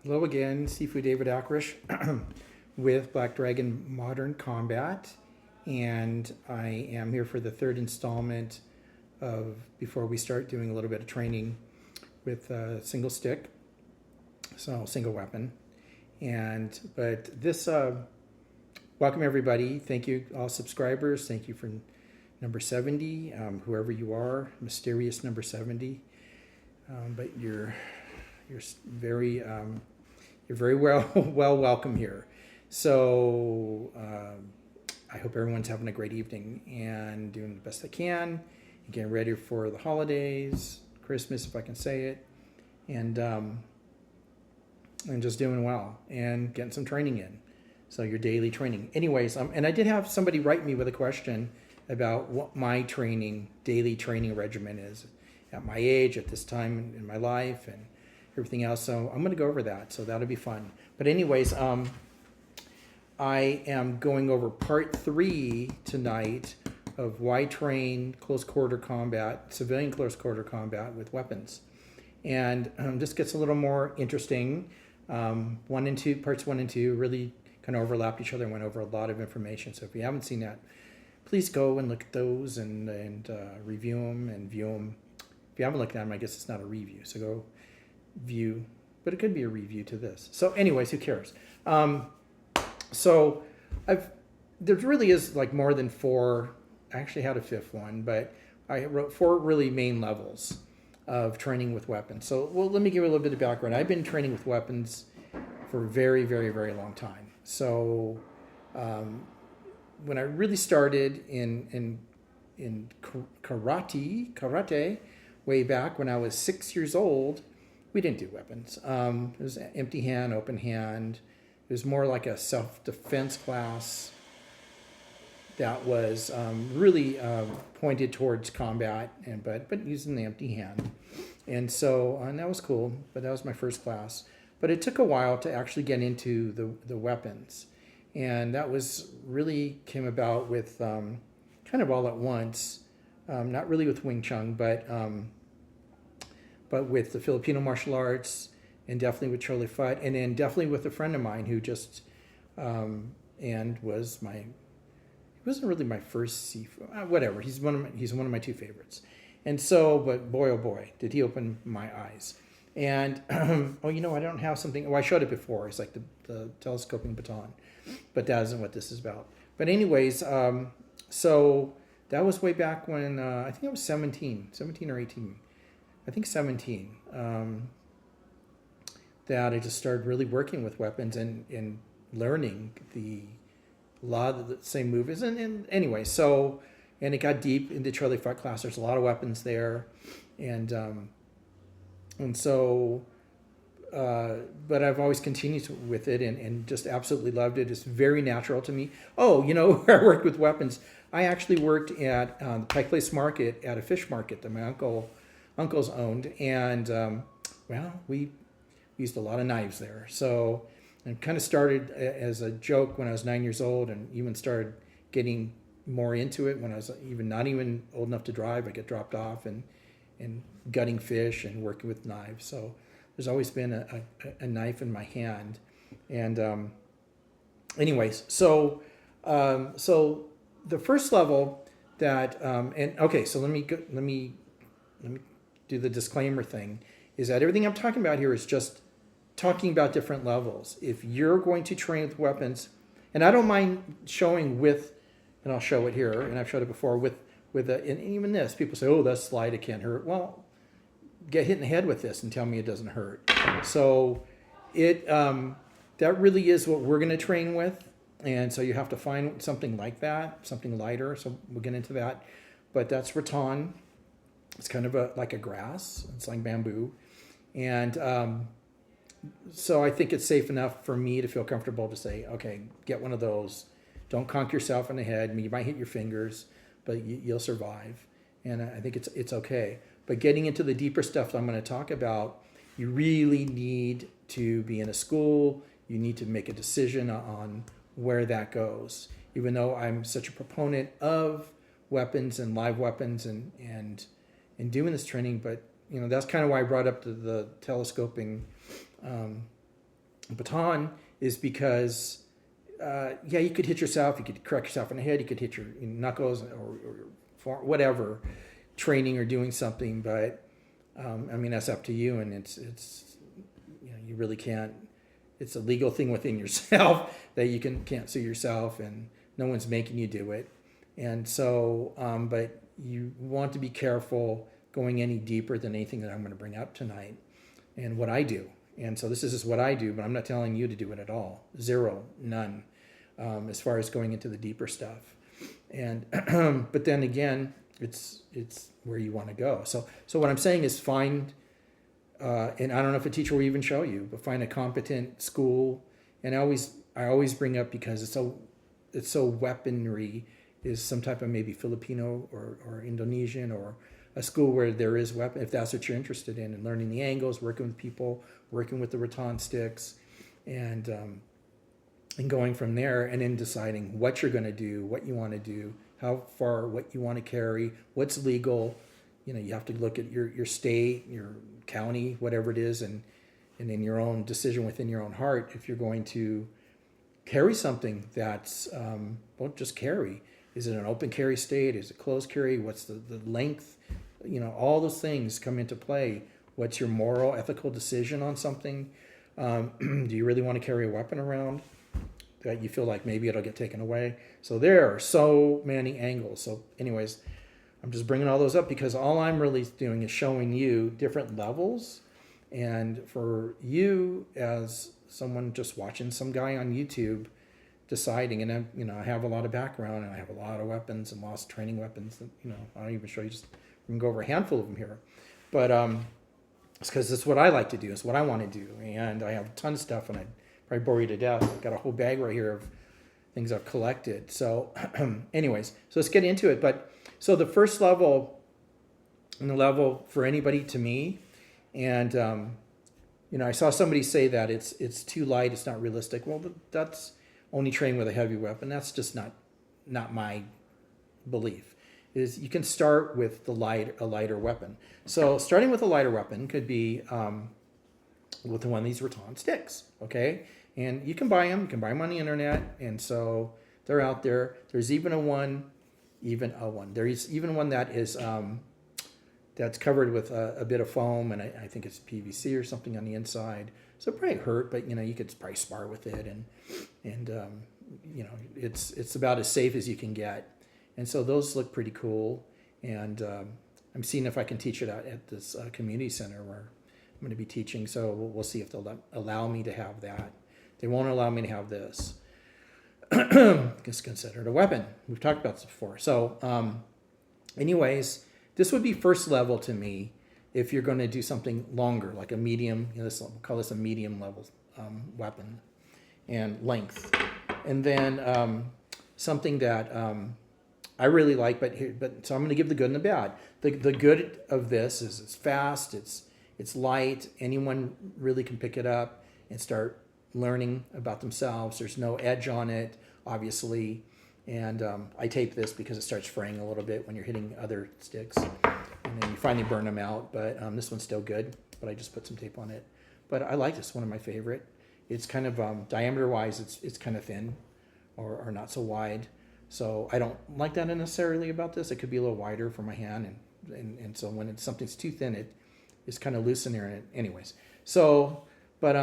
Hello again, Sifu David Akrish with Black Dragon Modern Combat, and I am here for the third installment of before we start doing a little bit of training with single stick, so single weapon. But this welcome everybody. Thank you all subscribers. Thank you for number 70, whoever you are, mysterious number 70. But you're very you're very well welcome here. So I hope everyone's having a great evening and doing the best they can, and getting ready for the holidays, Christmas if I can say it, and just doing well and getting some training in. So your daily training. Anyways, and I did have somebody write me with a question about what my daily training regimen is at my age, at this time in my life, and everything else. So I'm going to go over that. So that'll be fun. But anyways, I am going over part 3 tonight of why train close quarter combat, civilian close quarter combat with weapons. And this gets a little more interesting. Parts 1 and 2 really kind of overlapped each other and went over a lot of information. So if you haven't seen that, please go and look at those and review them and view them. If you haven't looked at them, I guess it's not a review. So go view, but it could be a review to this. So anyways, who cares? So there really is like more than 4. I actually had a 5th one, but I wrote 4 really main levels of training with weapons. So let me give you a little bit of background. I've been training with weapons for a very, very, very long time. So when I really started in karate way back when I was 6 years old, we didn't do weapons. It was empty hand, open hand. It was more like a self-defense class that was really pointed towards combat, but using the empty hand. And so that was cool, but that was my first class. But it took a while to actually get into the weapons. And that came about with kind of all at once, not really with Wing Chun, but with the Filipino martial arts, and definitely with Charlie Futt, and then definitely with a friend of mine who just, and was he wasn't really my first Sifu, whatever, he's one of my 2 favorites. And so, but boy, oh boy, did he open my eyes. And, I don't have something, I showed it before, it's like the telescoping baton, but that isn't what this is about. But anyways, so that was way back when, I think I was 17 or 18. I think 17, that I just started really working with weapons and learning a lot of the same moves. And anyway, so, and it got deep into Charlie Futt class. There's a lot of weapons there. And so, but I've always continued with it and just absolutely loved it. It's very natural to me. Oh, where I worked with weapons. I actually worked at the Pike Place Market at a fish market that my uncles owned, and we used a lot of knives there. So it kind of started as a joke when I was 9 years old, and even started getting more into it when I was not even old enough to drive. I get dropped off and gutting fish and working with knives. So there's always been a knife in my hand. And anyways, so the first level that so let me do the disclaimer thing, is that everything I'm talking about here is just talking about different levels. If you're going to train with weapons, and I don't mind showing with, and I'll show it here, and I've showed it before and even this, people say, oh, that's slight, it can't hurt. Well, get hit in the head with this and tell me it doesn't hurt. So that really is what we're going to train with. And so you have to find something like that, something lighter. So we'll get into that. But that's rattan. It's kind of like a grass. It's like bamboo. And so I think it's safe enough for me to feel comfortable to say, okay, get one of those. Don't conk yourself in the head. I mean, you might hit your fingers, but you'll survive. And I think it's okay. But getting into the deeper stuff I'm going to talk about, you really need to be in a school. You need to make a decision on where that goes. Even though I'm such a proponent of weapons and live weapons and doing this training, but that's kind of why I brought up the telescoping baton is because, yeah, you could hit yourself, you could crack yourself in the head, you could hit your knuckles or whatever, training or doing something. But I mean, that's up to you, and it's you really can't. It's a legal thing within yourself that you can't sue yourself, and no one's making you do it. And so, but you want to be careful going any deeper than anything that I'm going to bring up tonight and what I do. And so this is just what I do, but I'm not telling you to do it at all. Zero, none, as far as going into the deeper stuff. And but then again, it's where you want to go. So what I'm saying is find, and I don't know if a teacher will even show you, but find a competent school. And I always bring up, because it's so weaponry, is some type of maybe Filipino or Indonesian, or a school where there is weapon, if that's what you're interested in, and learning the angles, working with people, working with the rattan sticks, and going from there, and then deciding what you're going to do, what you want to do, how far, what you want to carry, what's legal. You have to look at your state, your county, whatever it is, and in your own decision within your own heart, if you're going to carry something that's, don't just carry. Is it an open carry state? Is it closed carry? What's the length? All those things come into play. What's your moral, ethical decision on something? Do you really want to carry a weapon around that you feel like maybe it'll get taken away? So there are so many angles. So anyways, I'm just bringing all those up because all I'm really doing is showing you different levels. And for you, as someone just watching some guy on YouTube deciding, and I have a lot of background, and I have a lot of weapons and lost training weapons that, I'll even show you, just we can go over a handful of them here. But it's because it's what I like to do. It's what I want to do. And I have a ton of stuff, and I'd probably bore you to death. I've got a whole bag right here of things I've collected. So anyways, so let's get into it. But so the first level, and the level for anybody to me, and I saw somebody say that it's too light, it's not realistic. Well, that's only training with a heavy weapon. That's just not my belief. Is you can start with a lighter weapon. So starting with a lighter weapon could be with one of these rattan sticks, okay? And you can buy them. You can buy them on the internet, and so they're out there. There's even one. There's even one that is that's covered with a bit of foam, and I think it's PVC or something on the inside. So it probably hurt, but you could probably spar with it, and it's about as safe as you can get. And so those look pretty cool. And I'm seeing if I can teach it out at this community center where I'm going to be teaching. So we'll see if they'll allow me to have that. They won't allow me to have this. It's considered a weapon. We've talked about this before. So anyways, this would be first level to me if you're going to do something longer, like a medium, we'll call this a medium level weapon and length. And then something that I really like, but so I'm going to give the good and the bad. The good of this is it's fast, it's light. Anyone really can pick it up and start learning about themselves. There's no edge on it, obviously. And I tape this because it starts fraying a little bit when you're hitting other sticks. And then you finally burn them out. But this one's still good, but I just put some tape on it. But I like this, one of my favorite. It's kind of, diameter-wise, it's kind of thin or not so wide. So I don't like that necessarily about this. It could be a little wider for my hand. And so when something's too thin, it's kind of loose in there. And anyways, so, but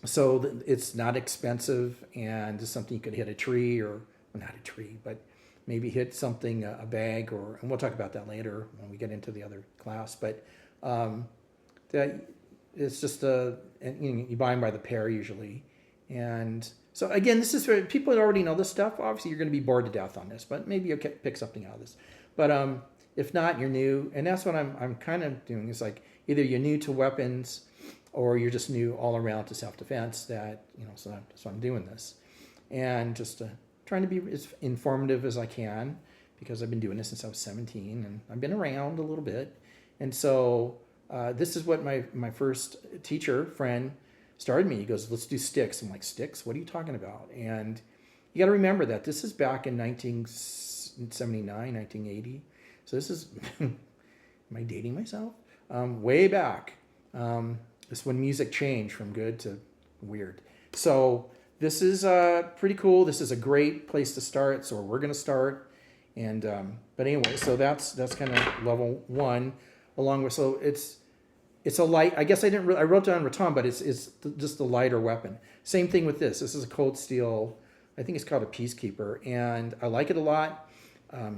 so it's not expensive, and it's something you could hit a tree, or well, not a tree, but maybe hit something, a bag, and we'll talk about that later when we get into the other class. But that it's just you buy them by the pair usually. And so again, this is for people that already know this stuff. Obviously, you're going to be bored to death on this, but maybe you'll pick something out of this. But if not, you're new, and that's what I'm kind of doing. It's like either you're new to weapons, or you're just new all around to self-defense. So that's why I'm doing this, and just trying to be as informative as I can, because I've been doing this since I was 17, and I've been around a little bit. And so this is what my first teacher friend started me. He goes, let's do sticks. I'm like, sticks? What are you talking about? And you got to remember that this is back in 1979, 1980. So this is, am I dating myself? Way back. This is when music changed from good to weird. So this is pretty cool. This is a great place to start. So we're going to start. And but anyway, so that's kind of level 1. Along with, so it's a light. I guess I wrote down rattan, but it's just a lighter weapon. Same thing with this. This is a cold steel. I think it's called a Peacekeeper, and I like it a lot.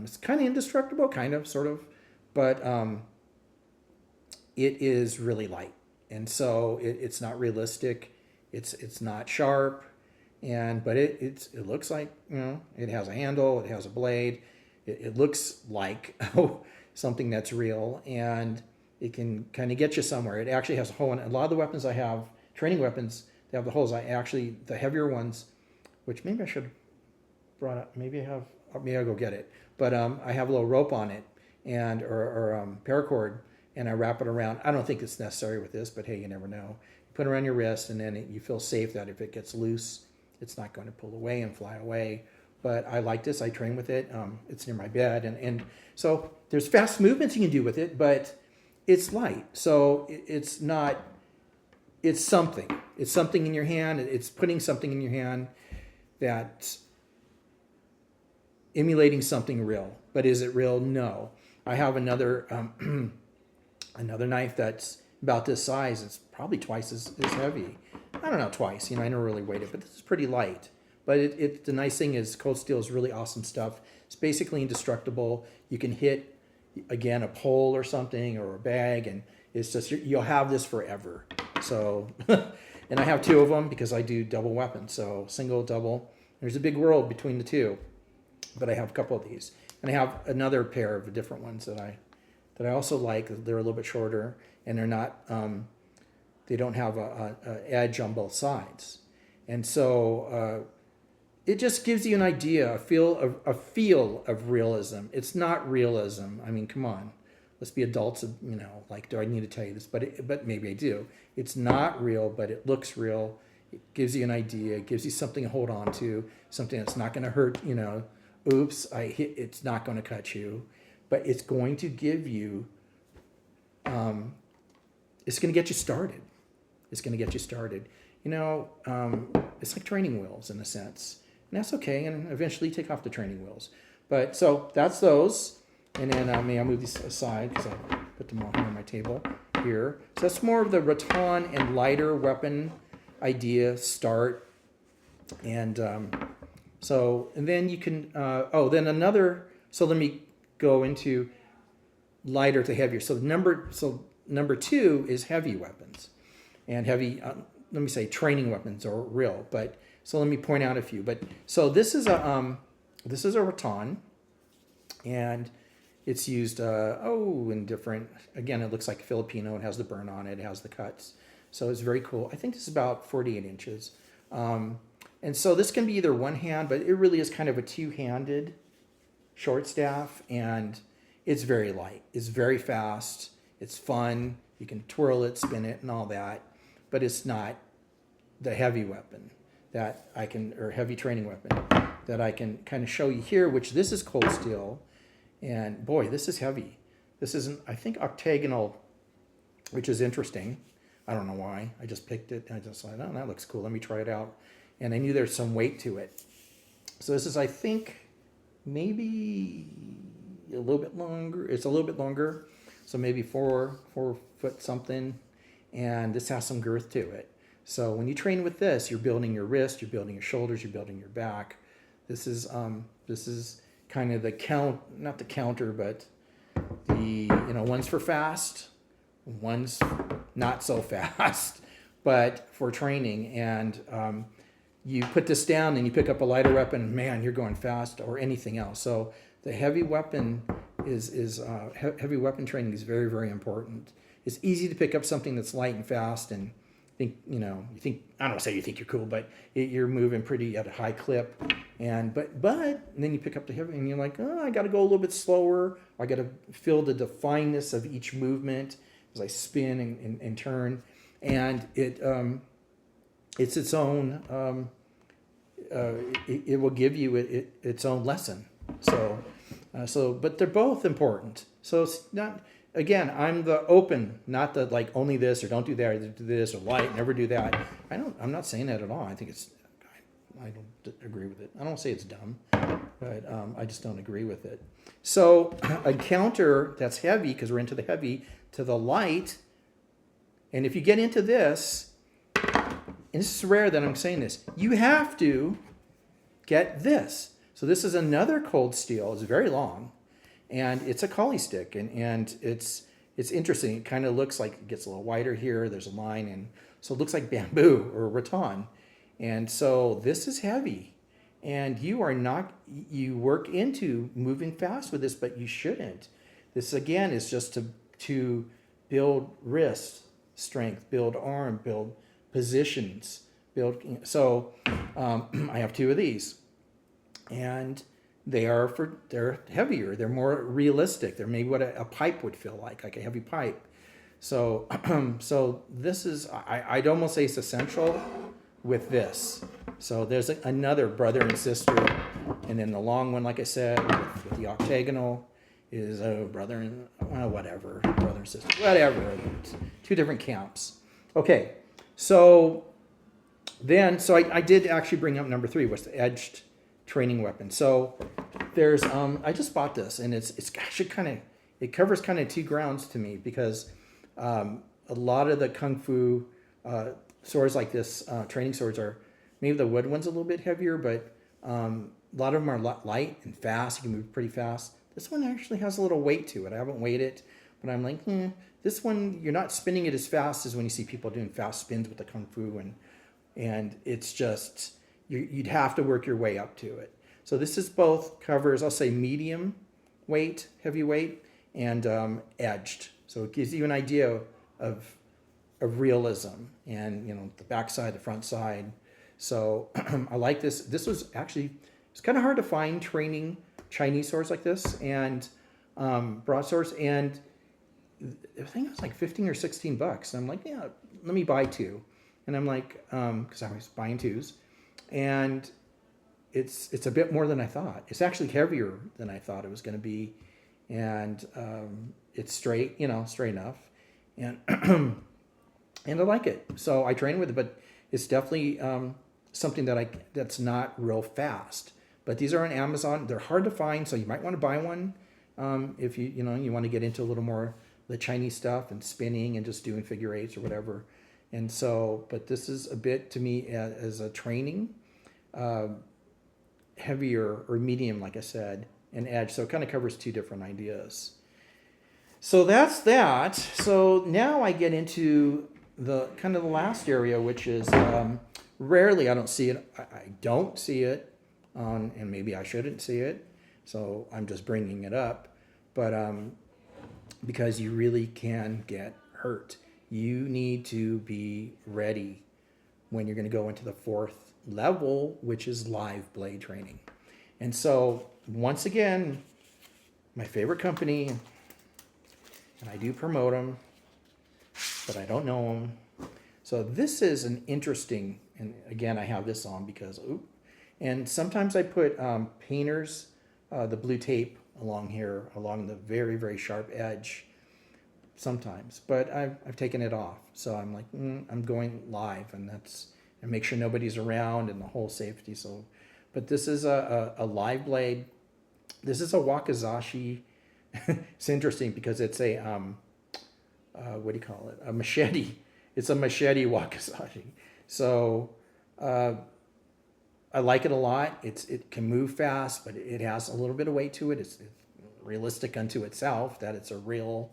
It's kind of indestructible, kind of, sort of, but it is really light, and so it's not realistic. It's not sharp, but it looks like, it has a handle, it has a blade. It looks like something that's real, and it can kind of get you somewhere. It actually has a hole in it. A lot of the weapons I have, training weapons, they have the holes. The heavier ones, which maybe I should have brought up. Maybe I'll go get it. But I have a little rope on it or paracord, and I wrap it around. I don't think it's necessary with this, but hey, you never know. You put it around your wrist, and then you feel safe that if it gets loose, it's not going to pull away and fly away. But I like this. I train with it. It's near my bed, and so there's fast movements you can do with it, but it's light. So it's not. It's something. It's something in your hand. It's putting something in your hand that's emulating something real. But is it real? No. I have another another knife that's about this size. It's probably twice as heavy. I don't know, twice. I never really weighed it, but this is pretty light. But the nice thing is cold steel is really awesome stuff. It's basically indestructible. You can hit, again, a pole or something or a bag, and it's just, you'll have this forever. So, and I have 2 of them because I do double weapons. So single, double. There's a big world between the 2, but I have a couple of these. And I have another pair of different ones that I also like. They're a little bit shorter, and they're not, they don't have a edge on both sides. And so it just gives you an idea, a feel of realism. It's not realism. I mean, come on. Let's be adults, like, do I need to tell you this? But maybe I do. It's not real, but it looks real. It gives you an idea. It gives you something to hold on to, something that's not going to hurt, oops, it's not going to cut you. But it's going to give you, it's going to get you started. It's going to get you started. It's like training wheels in a sense. And that's okay, and eventually take off the training wheels. But so that's those. And then I'll move these aside because I put them all here on my table here. So that's more of the rattan and lighter weapon idea start. And then you can, so let me go into lighter to heavier. So number 2 is heavy weapons. And heavy, let me say training weapons or real. But so let me point out a few. But so this is a rattan, and it's used in different. Again, it looks like Filipino. It has the burn on it. It has the cuts. So it's very cool. I think this is about 48 inches. And so this can be either one hand, but it really is kind of a 2-handed short staff, and it's very light. It's very fast. It's fun. You can twirl it, spin it, and all that. But it's not the heavy weapon that I can, or heavy training weapon that I can kind of show you here, which this is cold steel. And boy, this is heavy. This isn't, I think, octagonal, which is interesting. I don't know why. I just picked it and I just thought, oh, that looks cool. Let me try it out. And I knew there's some weight to it. So this is, I think, maybe a little bit longer. It's a little bit longer. So maybe 4 foot something. And this has some girth to it. So when you train with this, you're building your wrist, you're building your shoulders, you're building your back. This is kind of not the counter, but one's for fast, one's not so fast, but for training. And you put this down and you pick up a lighter weapon, man, you're going fast, or anything else. So the heavy weapon heavy weapon training is very, very important. It's easy to pick up something that's light and fast and think, I don't want to say you think you're cool, but you're moving pretty at a high clip. But then you pick up the heavy and you're like, oh, I got to go a little bit slower. I got to feel the fineness of each movement as I spin and turn. And it's its own, it will give you its own lesson. But they're both important. So it's not, again, I'm the open, not the like only this or don't do that or do this or light, never do that. I'm not saying that at all. I think I don't agree with it. I don't say it's dumb, but I just don't agree with it. So a counter that's heavy, because we're into the heavy, to the light, and if you get into this, and this is rare that I'm saying this, you have to get this. So this is another cold steel. It's very long, and it's a collie stick, and it's interesting. It kind of looks like it gets a little wider here. There's a line, and so it looks like bamboo or rattan. And so this is heavy, and you work into moving fast with this, but you shouldn't. This again is just to build wrist strength, build arm, build positions, so I have two of these, and they're heavier, they're more realistic, they're maybe what a pipe would feel like a heavy pipe. So so this is, I'd almost say it's essential with this. So there's another brother and sister, and then the long one, like I said, with the octagonal is a brother and brother and sister, whatever. Two different camps. Okay, so I did actually bring up number 3 was the edged training weapon. So there's I just bought this, and it covers kind of 2 grounds to me, because a lot of the kung fu swords like this, training swords, are maybe the wood one's a little bit heavier, but a lot of them are light and fast. You can move pretty fast. This one actually has a little weight to it. I haven't weighed it, but I'm like, this one, you're not spinning it as fast as when you see people doing fast spins with the kung fu, and it's just, you'd have to work your way up to it. So this is both covers, I'll say medium weight, heavy weight, and edged. So it gives you an idea of realism, and the back side, the front side. So I like this. This was actually, it's kind of hard to find training Chinese swords like this, and broadswords, and I think it was like 15 or 16 bucks. And I'm like, yeah, let me buy 2. And I'm like, because I was buying 2s, and it's a bit more than I thought. It's actually heavier than I thought it was going to be, and it's straight, straight enough, and and I like it. So I train with it, but it's definitely something that's not real fast. But these are on Amazon. They're hard to find, so you might want to buy one if you want to get into a little more the Chinese stuff and spinning and just doing figure eights or whatever. And so, but this is a bit to me as a training, heavier or medium, like I said, and edge. So it kind of covers 2 different ideas. So that's that. So now I get into the kind of the last area, which is rarely I don't see it. I don't see it on, and maybe I shouldn't see it. So I'm just bringing it up, but because you really can get hurt. You need to be ready when you're going to go into the 4th level, which is live blade training. And so once again, my favorite company, and I do promote them, but I don't know them. So this is an interesting, and again, I have this on because, and sometimes I put painters, the blue tape along here, along the very, very sharp edge sometimes, but I've taken it off. So I'm like, I'm going live, and make sure nobody's around and the whole safety. So, but this is a live blade. This is a wakizashi. It's interesting because it's a, what do you call it? A machete. It's a machete wakizashi. So, I like it a lot. It can move fast, but it has a little bit of weight to it. It's realistic unto itself, that it's a real,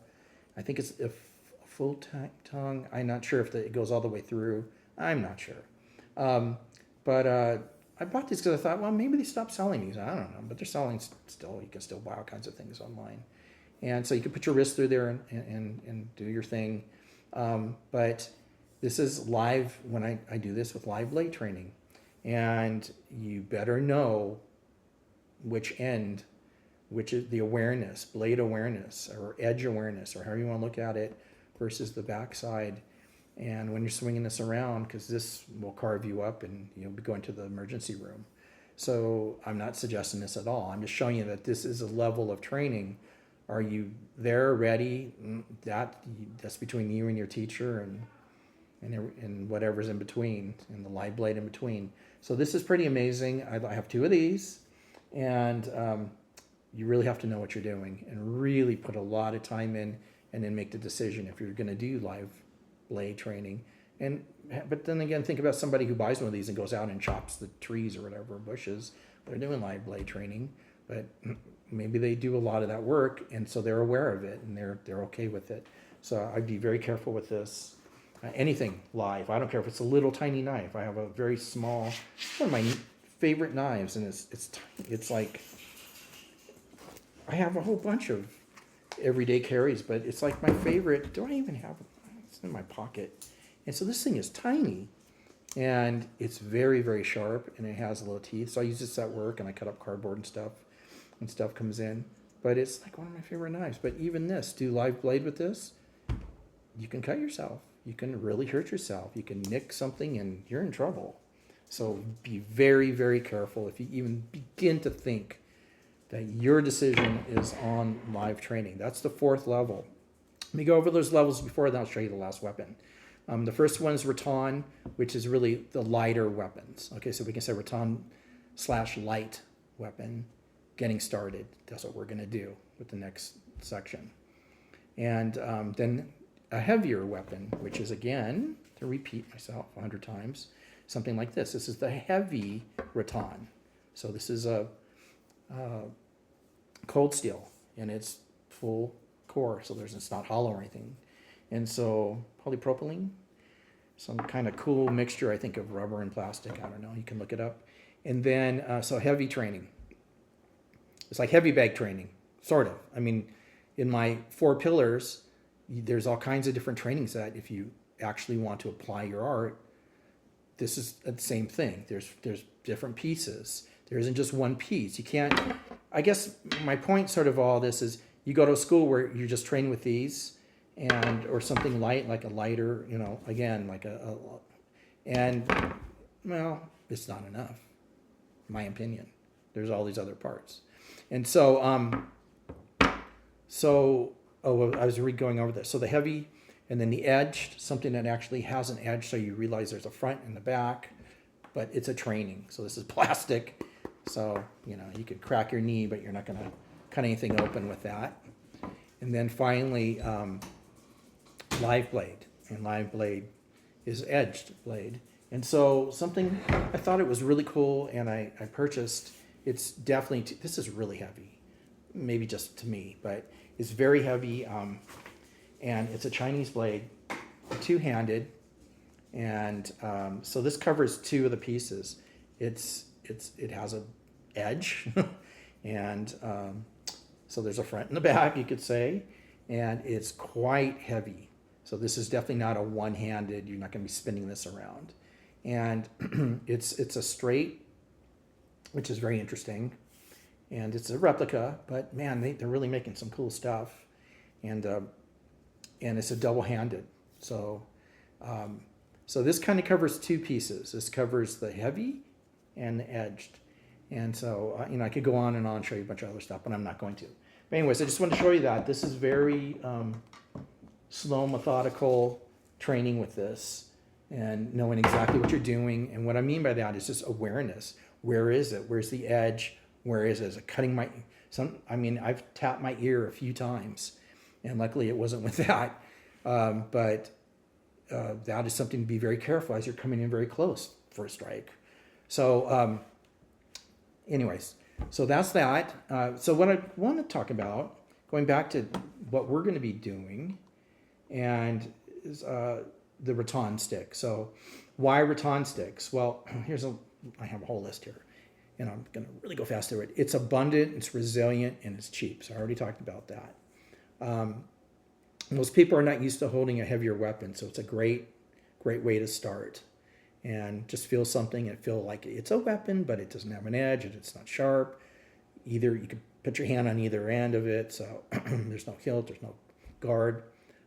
I think it's a full tongue. I'm not sure if it goes all the way through. I'm not sure. But I bought these because I thought, well, maybe they stopped selling these. I don't know, but they're selling still. You can still buy all kinds of things online. And so you can put your wrist through there and do your thing. But this is live, when I do this with live blade training. And you better know which is the awareness, blade awareness, or edge awareness, or however you want to look at it, versus the backside. And when you're swinging this around, because this will carve you up and you'll be going to the emergency room. So I'm not suggesting this at all. I'm just showing you that this is a level of training Are you there, ready? That's between you and your teacher and whatever's in between, and the live blade in between. So this is pretty amazing. I have 2 of these, and you really have to know what you're doing and really put a lot of time in, and then make the decision if you're going to do live blade training. But then again, think about somebody who buys one of these and goes out and chops the trees or whatever, bushes. They're doing live blade training, but maybe they do a lot of that work, and so they're aware of it, and they're okay with it. So I'd be very careful with this. Anything live, I don't care if it's a little tiny knife. I have a very small, one of my favorite knives, and it's like, I have a whole bunch of everyday carries, but it's like my favorite. Do I even have it? It's in my pocket. And so this thing is tiny, and it's very, very sharp, and it has little teeth. So I use this at work, and I cut up cardboard and stuff comes in. But it's like one of my favorite knives. But even this, do live blade with this, you can cut yourself. You can really hurt yourself. You can nick something, and you're in trouble. So be very, very careful if you even begin to think that your decision is on live training. That's the 4th level. Let me go over those levels before, then I'll show you the last weapon. The first one is rattan, which is really the lighter weapons. Okay, so we can say rattan/light weapon, getting started. That's what we're going to do with the next section. And then a heavier weapon, which is, again, to repeat myself 100 times, something like this. This is the heavy rattan. So this is a cold steel, and it's full core, so it's not hollow or anything. And so polypropylene, some kind of cool mixture, I think, of rubber and plastic. I don't know. You can look it up. And then, so heavy training. It's like heavy bag training, sort of. I mean, in my 4 pillars, there's all kinds of different trainings that if you actually want to apply your art, this is the same thing. There's different pieces. There isn't just one piece. You can't, I guess my point sort of all this is, you go to a school where you just train with these, or something light, like a lighter, again, like well, it's not enough, in my opinion. There's all these other parts. And so, I was going over this. So the heavy, and then the edged, something that actually has an edge, so you realize there's a front and the back, but it's a training. So this is plastic, so, you could crack your knee, but you're not going to cut anything open with that. And then finally, live blade, and live blade is edged blade. And so something, I thought it was really cool, and I purchased, it's definitely, this is really heavy, maybe just to me, but it's very heavy, and it's a Chinese blade, 2-handed, and so this covers 2 of the pieces. It has a edge, and so there's a front and a back, you could say, and it's quite heavy. So this is definitely not a one-handed, you're not going to be spinning this around. And it's a straight, which is very interesting. And it's a replica, but man, they're really making some cool stuff. And it's a double-handed. So this kind of covers 2 pieces. This covers the heavy and the edged. And so, I could go on and on, show you a bunch of other stuff, but I'm not going to. But anyways, I just want to show you that. This is very slow, methodical training with this, and knowing exactly what you're doing. And what I mean by that is just awareness. Where is it? Where's the edge? Where is it? Is it cutting I've tapped my ear a few times, and luckily it wasn't with that. But that is something to be very careful as you're coming in very close for a strike. So anyways, so that's that. So what I want to talk about, going back to what we're going to be doing, and is the rattan stick. So why rattan sticks? Well, I have a whole list here, and I'm going to really go fast through it. It's abundant, it's resilient, and it's cheap. So I already talked about that. Most people are not used to holding a heavier weapon, so it's a great way to start. And just feel something and feel like it's a weapon, but it doesn't have an edge, and it's not sharp. Either you can put your hand on either end of it, so there's no hilt, there's no guard.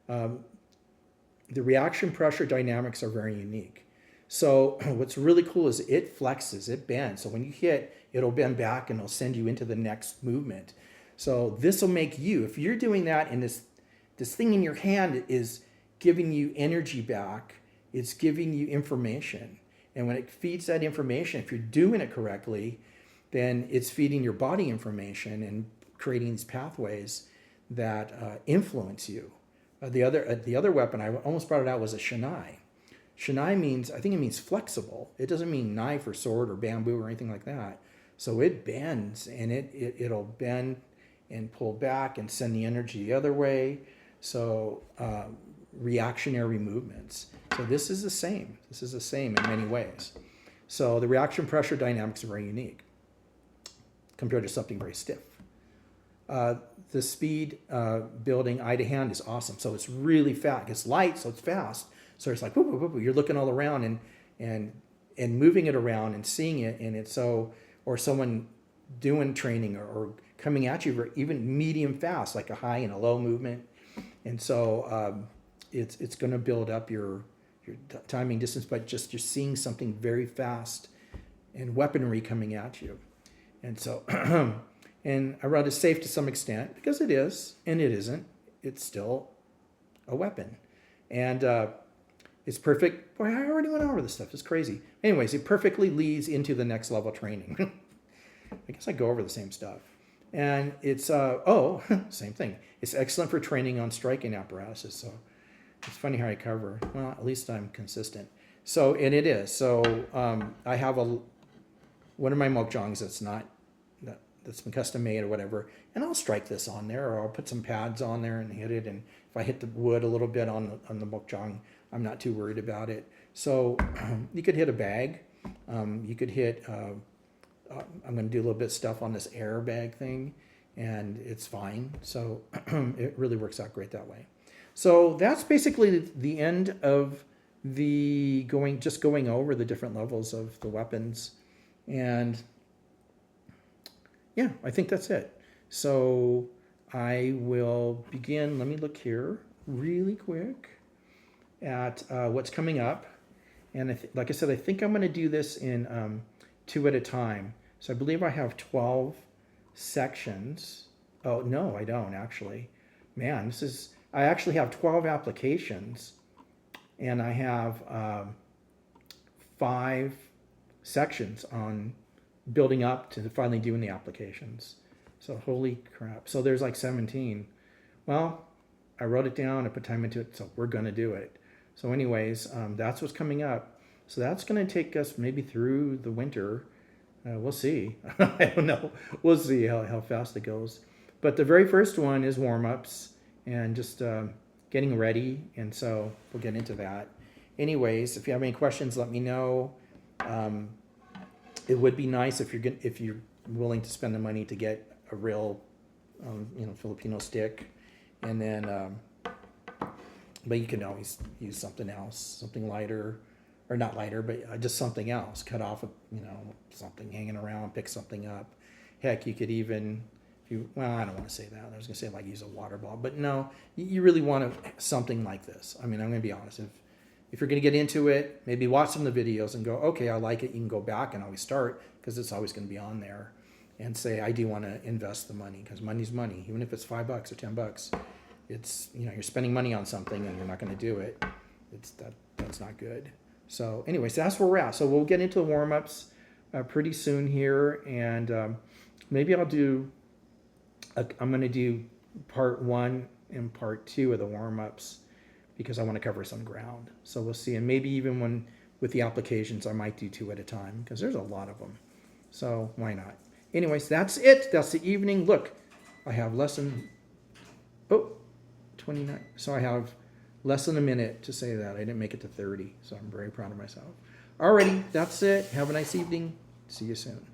The reaction pressure dynamics are very unique. So what's really cool is it flexes, it bends. So when you hit, it'll bend back and it'll send you into the next movement. So this will make you, if you're doing that and this thing in your hand is giving you energy back, it's giving you information. And when it feeds that information, if you're doing it correctly, then it's feeding your body information and creating these pathways that influence you. The other weapon, I almost brought it out, was a shinai. Shinai means, I think it means flexible. It doesn't mean knife or sword or bamboo or anything like that. So it bends, and it'll bend and pull back and send the energy the other way. So reactionary movements. So this is the same. This is the same in many ways. So the reaction pressure dynamics are very unique compared to something very stiff. The speed building eye to hand is awesome. So it's really fast. It's light, so it's fast. So it's like whoop, whoop, whoop. You're looking all around and moving it around and seeing it, and it's so, or someone doing training or coming at you for even medium fast, like a high and a low movement. And so it's going to build up your timing distance, but just you're seeing something very fast and weaponry coming at you. And so, and I wrote it's safe to some extent because it is, and it isn't. It's still a weapon. And it's perfect. Boy, I already went over this stuff. It's crazy. Anyways, it perfectly leads into the next level training. I guess I go over the same stuff. And it's, same thing. It's excellent for training on striking apparatuses. So it's funny how I cover. Well, at least I'm consistent. So, and it is. So I have one of my mokjongs that's been custom made or whatever, and I'll strike this on there, or I'll put some pads on there and hit it. And if I hit the wood a little bit on the mokjong, I'm not too worried about it. So you could hit a bag. You could hit. I'm going to do a little bit of stuff on this airbag thing, and it's fine. So it really works out great that way. So that's basically the end of going over the different levels of the weapons. And yeah, I think that's it. So I will begin. Let me look here really quick at what's coming up. And like I said, I think I'm going to do this in 2 at a time. So I believe I have 12 sections. Oh, no, I don't actually. Man, I actually have 12 applications, and I have 5 sections on building up to finally doing the applications. So holy crap. So there's like 17. Well, I wrote it down, I put time into it, so we're going to do it. So anyways, that's what's coming up. So that's going to take us maybe through the winter. We'll see. I don't know. We'll see how fast it goes. But the very first one is warm-ups and just getting ready. And so we'll get into that. Anyways, if you have any questions, let me know. It would be nice if you're willing to spend the money to get a real, Filipino stick. And then, but you can always use something else, something lighter. Or not lighter, but just something else. Cut off, something hanging around, pick something up. Heck, you could even, I don't want to say that. I was going to say use a water ball. But no, you really want something like this. I mean, I'm going to be honest. If you're going to get into it, maybe watch some of the videos and go, okay, I like it. You can go back and always start because it's always going to be on there. And say, I do want to invest the money because money's money. Even if it's $5 or $10, it's, you're spending money on something and you're not going to do it. That's not good. So anyways, that's where we're at. So we'll get into the warm-ups pretty soon here. And maybe I'm going to do part 1 and part 2 of the warm-ups because I want to cover some ground. So we'll see. And maybe even with the applications, I might do 2 at a time because there's a lot of them. So why not? Anyways, that's it. That's the evening. Look, I have 29. So I have less than a minute to say that. I didn't make it to 30, so I'm very proud of myself. Alrighty, that's it. Have a nice evening. See you soon.